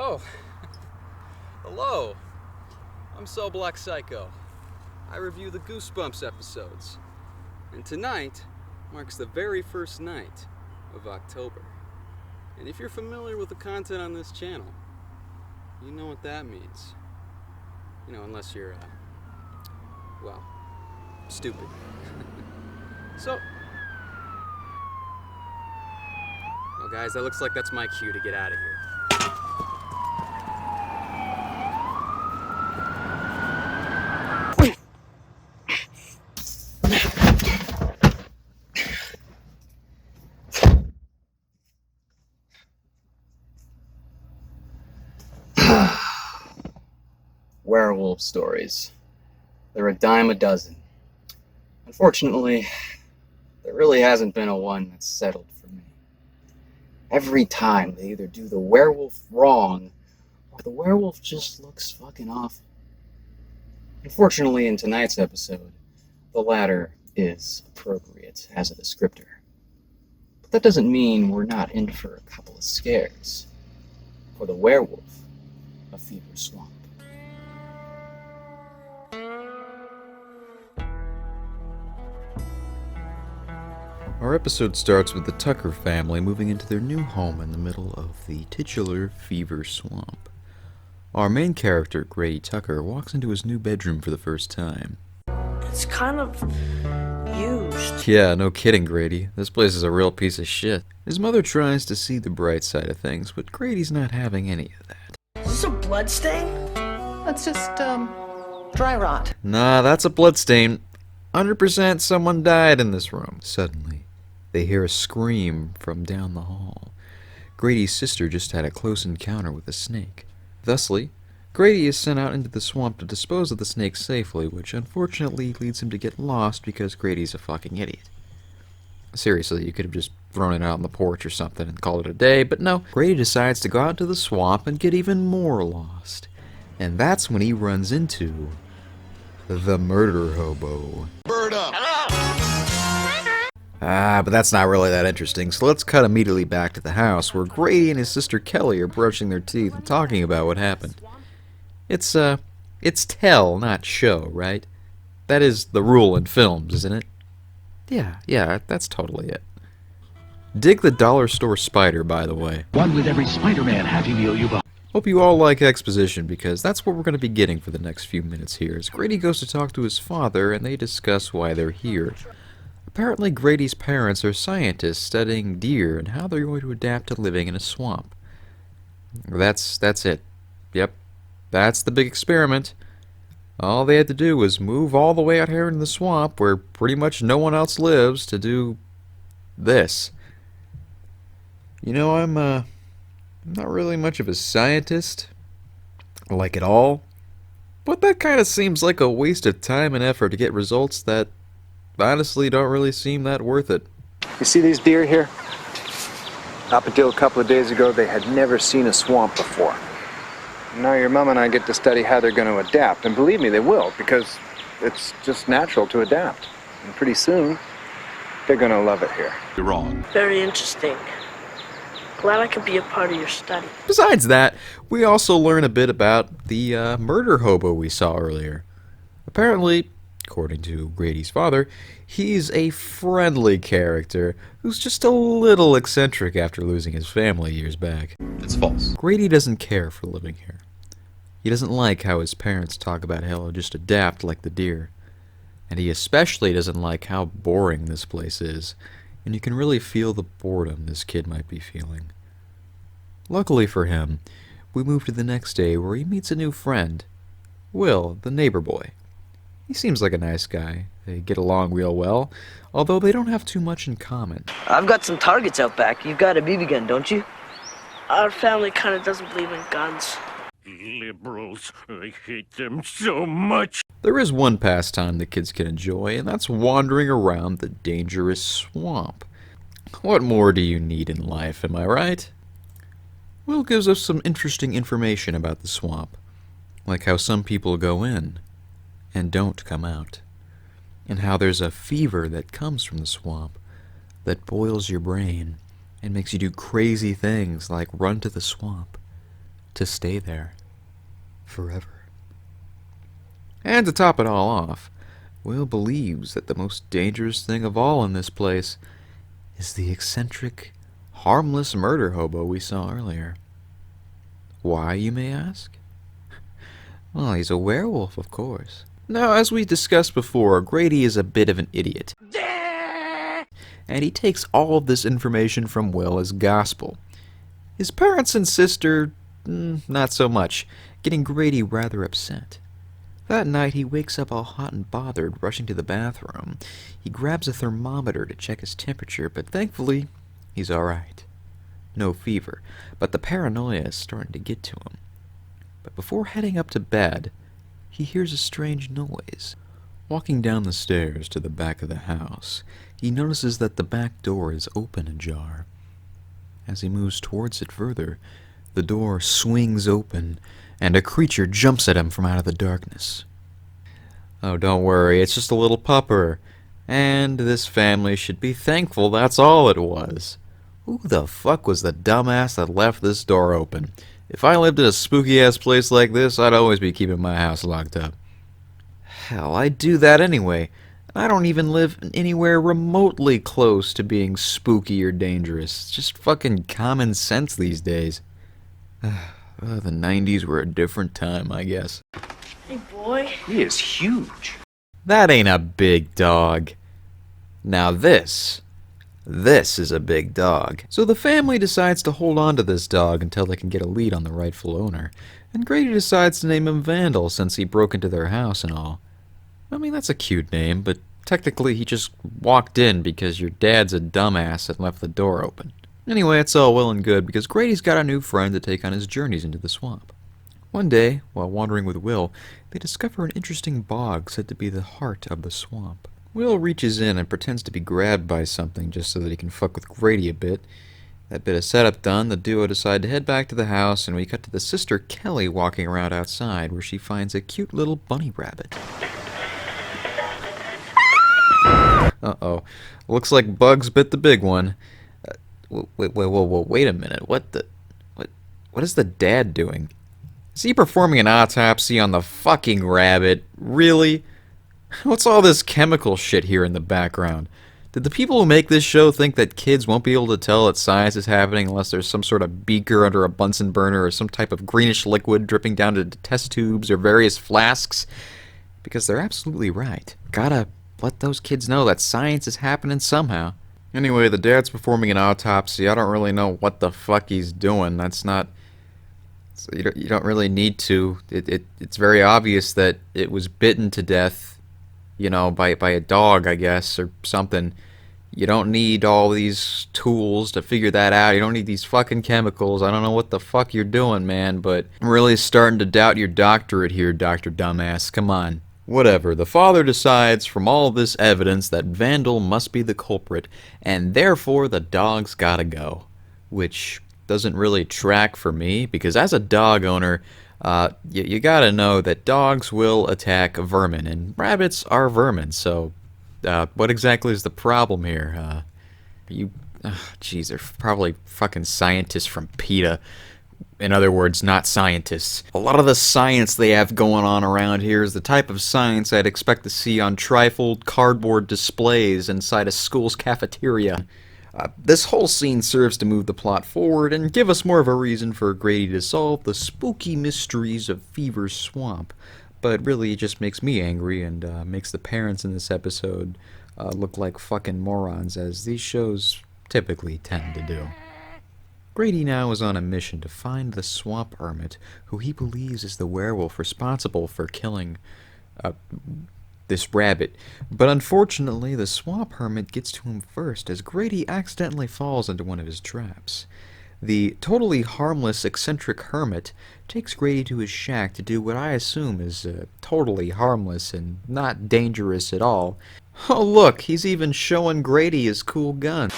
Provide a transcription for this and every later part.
Oh, hello. I'm So Black Psycho. I review the Goosebumps episodes. And tonight marks the very first night of October. And if you're familiar with the content on this channel, you know what that means. You know, unless you're, well, stupid. So, well guys, that looks like that's my cue to get out of here. Werewolf stories. They're a dime a dozen. Unfortunately, there really hasn't been a one that's settled for me. Every time they either do the werewolf wrong, or the werewolf just looks fucking awful. Unfortunately, in tonight's episode, the latter is appropriate as a descriptor. But that doesn't mean we're not in for a couple of scares. For the werewolf of Fever Swamp. Our episode starts with the Tucker family moving into their new home in the middle of the titular Fever Swamp. Our main character, Grady Tucker, walks into his new bedroom for the first time. It's kind of used. Yeah, no kidding, Grady. This place is a real piece of shit. His mother tries to see the bright side of things, but Grady's not having any of that. Is this a blood stain? That's just, dry rot. Nah, that's a bloodstain. 100% someone died in this room. Suddenly, they hear a scream from down the hall. Grady's sister just had a close encounter with a snake. Thusly, Grady is sent out into the swamp to dispose of the snake safely, which unfortunately leads him to get lost because Grady's a fucking idiot. Seriously, you could have just thrown it out on the porch or something and called it a day, but no, Grady decides to go out to the swamp and get even more lost. And that's when he runs into the murder hobo. Bird up! But that's not really that interesting, so let's cut immediately back to the house, where Grady and his sister Kelly are brushing their teeth and talking about what happened. It's tell, not show, right? That is the rule in films, isn't it? Yeah, that's totally it. Dig the dollar store spider, by the way. One with every Spider-Man Happy Meal you buy. Hope you all like exposition, because that's what we're going to be getting for the next few minutes here, as Grady goes to talk to his father, and they discuss why they're here. Apparently, Grady's parents are scientists studying deer and how they're going to adapt to living in a swamp. That's it. Yep, that's the big experiment. All they had to do was move all the way out here in the swamp, where pretty much no one else lives, to do this. You know, I'm not really much of a scientist, like at all, but that kind of seems like a waste of time and effort to get results that honestly don't really seem that worth it. You see these deer here? Up until a couple of days ago, they had never seen a swamp before. Now your mom and I get to study how they're going to adapt, and believe me, they will, because it's just natural to adapt. And pretty soon, they're going to love it here. You're wrong. Very interesting. Glad I could be a part of your study. Besides that, we also learn a bit about the murder hobo we saw earlier. Apparently, according to Grady's father, he's a friendly character who's just a little eccentric after losing his family years back. It's false. Grady doesn't care for living here. He doesn't like how his parents talk about how he'll just adapt like the deer. And he especially doesn't like how boring this place is, and you can really feel the boredom this kid might be feeling. Luckily for him, we move to the next day where he meets a new friend, Will, the neighbor boy. He seems like a nice guy. They get along real well, although they don't have too much in common. I've got some targets out back. You've got a BB gun, don't you? Our family kind of doesn't believe in guns. Liberals, I hate them so much. There is one pastime the kids can enjoy, and that's wandering around the dangerous swamp. What more do you need in life, am I right? Will gives us some interesting information about the swamp, like how some people go in and don't come out, and how there's a fever that comes from the swamp that boils your brain and makes you do crazy things like run to the swamp, to stay there forever. And to top it all off, Will believes that the most dangerous thing of all in this place is the eccentric, harmless murder hobo we saw earlier. Why, you may ask? Well, he's a werewolf, of course. Now, as we discussed before, Grady is a bit of an idiot. And he takes all of this information from Will as gospel. His parents and sister, not so much, getting Grady rather upset. That night, he wakes up all hot and bothered, rushing to the bathroom. He grabs a thermometer to check his temperature, but thankfully, he's alright. No fever, but the paranoia is starting to get to him. But before heading up to bed, he hears a strange noise. Walking down the stairs to the back of the house, he notices that the back door is open ajar. As he moves towards it further, the door swings open, and a creature jumps at him from out of the darkness. Oh, don't worry, it's just a little pupper, and this family should be thankful that's all it was. Who the fuck was the dumbass that left this door open? If I lived in a spooky-ass place like this, I'd always be keeping my house locked up. Hell, I'd do that anyway. I don't even live anywhere remotely close to being spooky or dangerous. It's just fucking common sense these days. The 90s were a different time, I guess. Hey, boy. He is huge. That ain't a big dog. Now this is a big dog. So the family decides to hold on to this dog until they can get a lead on the rightful owner. And Grady decides to name him Vandal since he broke into their house and all. I mean, that's a cute name, but technically he just walked in because your dad's a dumbass and left the door open. Anyway, it's all well and good because Grady's got a new friend to take on his journeys into the swamp. One day, while wandering with Will, they discover an interesting bog said to be the heart of the swamp. Will reaches in and pretends to be grabbed by something just so that he can fuck with Grady a bit. That bit of setup done, the duo decide to head back to the house, and we cut to the sister Kelly walking around outside where she finds a cute little bunny rabbit. Uh-oh. Looks like bugs bit the big one. Wait a minute. What is the dad doing? Is he performing an autopsy on the fucking rabbit? Really? What's all this chemical shit here in the background? Did the people who make this show think that kids won't be able to tell that science is happening unless there's some sort of beaker under a Bunsen burner or some type of greenish liquid dripping down to test tubes or various flasks? Because they're absolutely right. Gotta let those kids know that science is happening somehow. Anyway, the dad's performing an autopsy. I don't really know what the fuck he's doing. That's not... So you don't really need to. It's very obvious that it was bitten to death, you know, by a dog, I guess, or something. You don't need all these tools to figure that out. You don't need these fucking chemicals. I don't know what the fuck you're doing, man, but I'm really starting to doubt your doctorate here, Dr. Dumbass. Come on. Whatever, the father decides from all this evidence that Vandal must be the culprit, and therefore the dog's gotta go. Which doesn't really track for me, because as a dog owner, you gotta know that dogs will attack vermin, and rabbits are vermin, so what exactly is the problem here? Geez, they're probably fucking scientists from PETA. In other words, not scientists. A lot of the science they have going on around here is the type of science I'd expect to see on trifold cardboard displays inside a school's cafeteria. This whole scene serves to move the plot forward and give us more of a reason for Grady to solve the spooky mysteries of Fever's Swamp. But really, it just makes me angry and makes the parents in this episode look like fucking morons, as these shows typically tend to do. Grady now is on a mission to find the swamp hermit, who he believes is the werewolf responsible for killing this rabbit. But unfortunately, the swamp hermit gets to him first, as Grady accidentally falls into one of his traps. The totally harmless, eccentric hermit takes Grady to his shack to do what I assume is totally harmless and not dangerous at all. Oh look, he's even showing Grady his cool gun.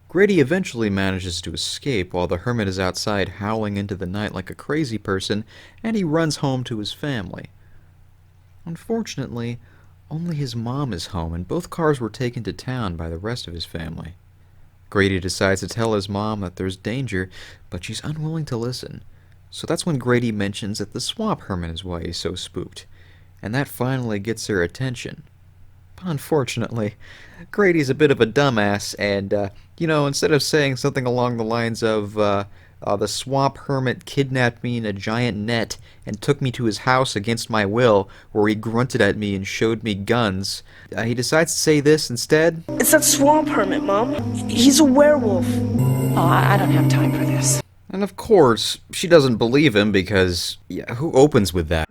Grady eventually manages to escape while the hermit is outside howling into the night like a crazy person, and he runs home to his family. Unfortunately, only his mom is home, and both cars were taken to town by the rest of his family. Grady decides to tell his mom that there's danger, but she's unwilling to listen. So that's when Grady mentions that the swamp hermit is why he's so spooked, and that finally gets her attention. Unfortunately, Grady's a bit of a dumbass, and, instead of saying something along the lines of, the swamp hermit kidnapped me in a giant net and took me to his house against my will, where he grunted at me and showed me guns, he decides to say this instead. It's that swamp hermit, Mom. He's a werewolf. Oh, I don't have time for this. And of course, she doesn't believe him because, who opens with that?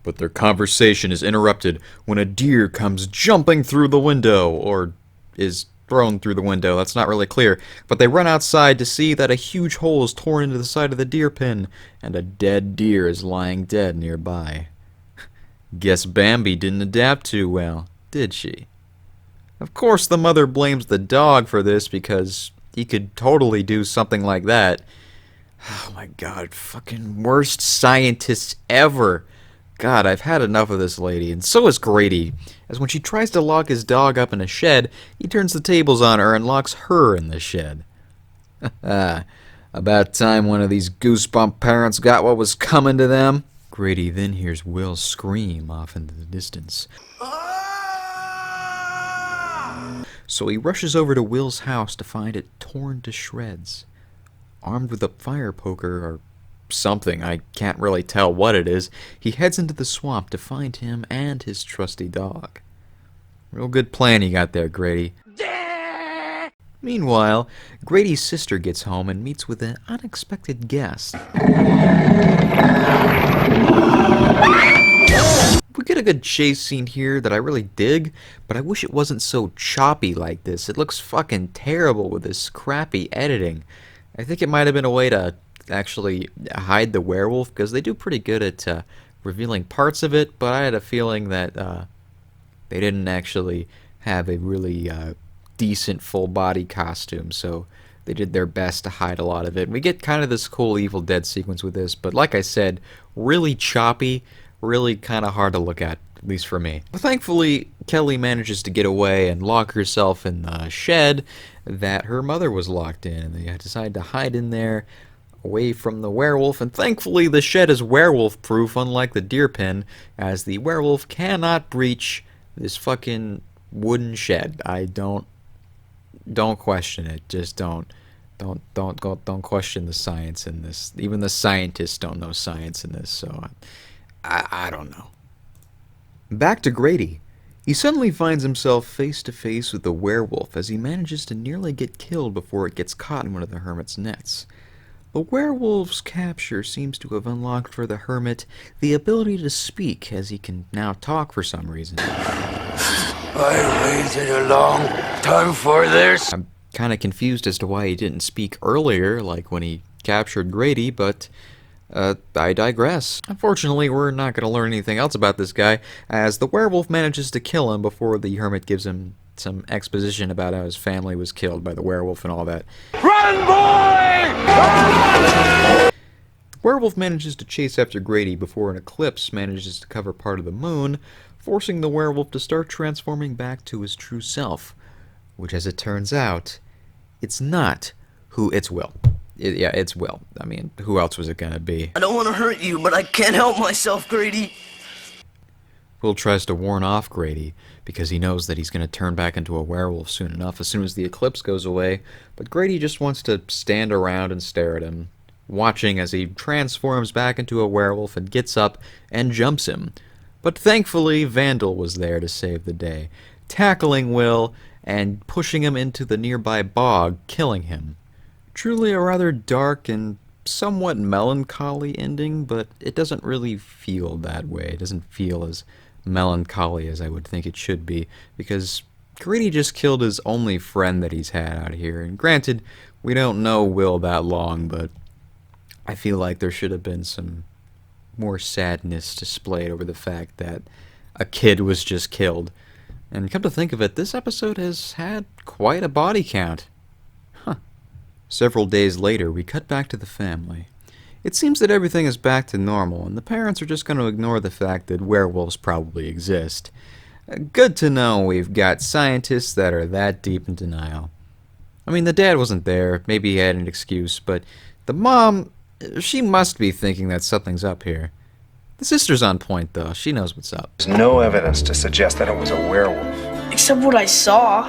But their conversation is interrupted when a deer comes jumping through the window, or is thrown through the window, that's not really clear. But they run outside to see that a huge hole is torn into the side of the deer pen, and a dead deer is lying dead nearby. Guess Bambi didn't adapt too well, did she? Of course the mother blames the dog for this because he could totally do something like that. Oh my god, fucking worst scientists ever. God, I've had enough of this lady, and so is Grady, as when she tries to lock his dog up in a shed, he turns the tables on her and locks her in the shed. About time one of these goosebump parents got what was coming to them. Grady then hears Will scream off into the distance. So he rushes over to Will's house to find it torn to shreds. Armed with a fire poker, or something, I can't really tell what it is, he heads into the swamp to find him and his trusty dog. Real good plan you got there, Grady. Meanwhile, Grady's sister gets home and meets with an unexpected guest. We get a good chase scene here that I really dig, but I wish it wasn't so choppy like this. It looks fucking terrible with this crappy editing. I think it might have been a way to actually hide the werewolf, because they do pretty good at revealing parts of it, but I had a feeling that they didn't actually have a really decent full body costume, so they did their best to hide a lot of it. And we get kind of this cool Evil Dead sequence with this, but like I said, really choppy, really kind of hard to look at least for me. But thankfully, Kelly manages to get away and lock herself in the shed that her mother was locked in, and they decide to hide in there away from the werewolf, and thankfully the shed is werewolf-proof, unlike the deer pen, as the werewolf cannot breach this fucking wooden shed. I don't question it. Just don't question the science in this. Even the scientists don't know science in this, so I don't know. Back to Grady. He suddenly finds himself face to face with the werewolf as he manages to nearly get killed before it gets caught in one of the hermit's nets. The werewolf's capture seems to have unlocked for the hermit the ability to speak, as he can now talk for some reason. I waited a long time for this. I'm kind of confused as to why he didn't speak earlier, like when he captured Grady, but I digress. Unfortunately, we're not going to learn anything else about this guy, as the werewolf manages to kill him before the hermit gives him some exposition about how his family was killed by the werewolf and all that. Run, boy! The werewolf manages to chase after Grady before an eclipse manages to cover part of the moon, forcing the werewolf to start transforming back to his true self, which, as it turns out, it's not it's Will. It's Will. I mean, who else was it gonna be? I don't want to hurt you, but I can't help myself, Grady. Will tries to warn off Grady because he knows that he's going to turn back into a werewolf soon enough as soon as the eclipse goes away, but Grady just wants to stand around and stare at him, watching as he transforms back into a werewolf and gets up and jumps him. But thankfully, Vandal was there to save the day, tackling Will and pushing him into the nearby bog, killing him. Truly a rather dark and somewhat melancholy ending, but it doesn't really feel that way. It doesn't feel as melancholy as I would think it should be, because Grady just killed his only friend that he's had out here, and granted, we don't know Will that long, but I feel like there should have been some more sadness displayed over the fact that a kid was just killed. And come to think of it, this episode has had quite a body count. Several days later, we cut back to the family. It seems that everything is back to normal, and the parents are just going to ignore the fact that werewolves probably exist. Good to know we've got scientists that are that deep in denial. mean, the dad wasn't there, maybe he had an excuse, but the mom, she must be thinking that something's up here. The sister's on point, though. She knows what's up. There's no evidence to suggest that it was a werewolf. Except what I saw.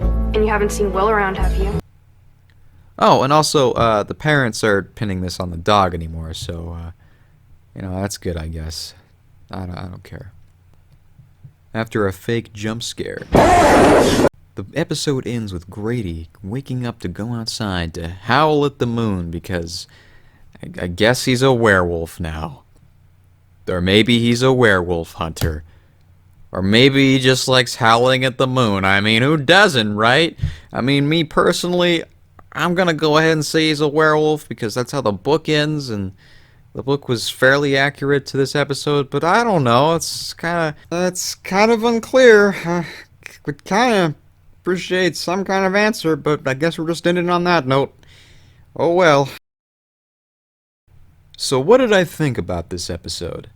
And you haven't seen Will around, have you? Oh, and also, the parents are pinning this on the dog anymore, so, you know, that's good, I guess. I don't care. After a fake jump scare, the episode ends with Grady waking up to go outside to howl at the moon because I guess he's a werewolf now. Or maybe he's a werewolf hunter. Or maybe he just likes howling at the moon. I mean, who doesn't, right? I mean, me personally, I'm gonna go ahead and say he's a werewolf because that's how the book ends, and the book was fairly accurate to this episode, but I don't know. It's kind of unclear. Would kind of appreciate some kind of answer, but I guess we're just ending on that note. Oh well. So what did I think about this episode?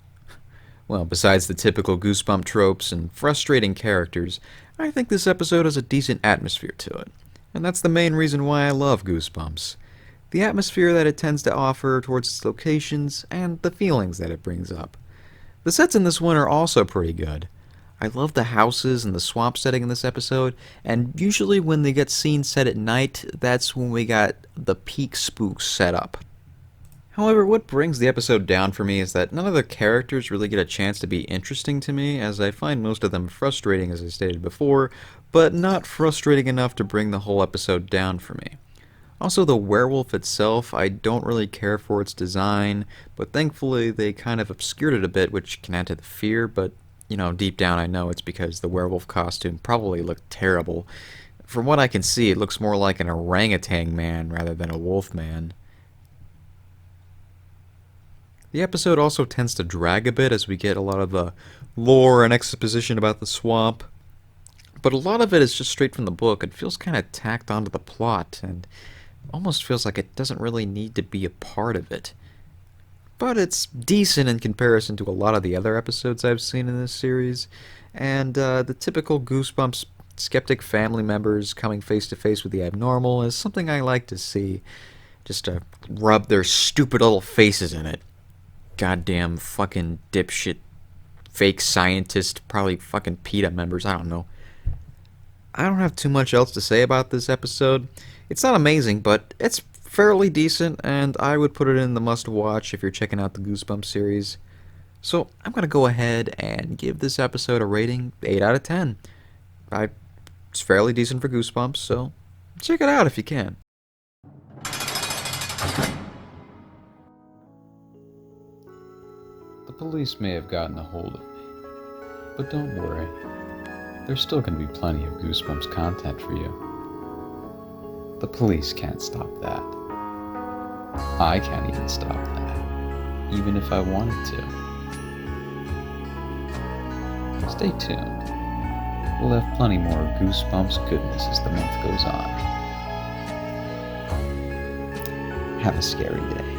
Well, besides the typical goosebump tropes and frustrating characters, I think this episode has a decent atmosphere to it. And that's the main reason why I love Goosebumps. The atmosphere that it tends to offer towards its locations, and the feelings that it brings up. The sets in this one are also pretty good. I love the houses and the swamp setting in this episode, and usually when they get scenes set at night, that's when we got the peak spooks set up. However, what brings the episode down for me is that none of the characters really get a chance to be interesting to me, as I find most of them frustrating, as I stated before, but not frustrating enough to bring the whole episode down for me. Also, the werewolf itself, I don't really care for its design, but thankfully they kind of obscured it a bit, which can add to the fear, but, you know, deep down I know it's because the werewolf costume probably looked terrible. From what I can see, it looks more like an orangutan man rather than a wolf man. The episode also tends to drag a bit as we get a lot of the lore and exposition about the swamp, but a lot of it is just straight from the book. It feels kind of tacked onto the plot, and almost feels like it doesn't really need to be a part of it. But it's decent in comparison to a lot of the other episodes I've seen in this series, and the typical Goosebumps skeptic family members coming face to face with the abnormal is something I like to see, just to rub their stupid little faces in it. Goddamn fucking dipshit fake scientist, probably fucking PETA members, I don't know. I don't have too much else to say about this episode. It's not amazing, but it's fairly decent, and I would put it in the must-watch if you're checking out the Goosebumps series. So I'm going to go ahead and give this episode a rating 8 out of 10. It's fairly decent for Goosebumps, so check it out if you can. The police may have gotten a hold of me, but don't worry. There's still going to be plenty of Goosebumps content for you. The police can't stop that. I can't even stop that, even if I wanted to. Stay tuned. We'll have plenty more Goosebumps goodness as the month goes on. Have a scary day.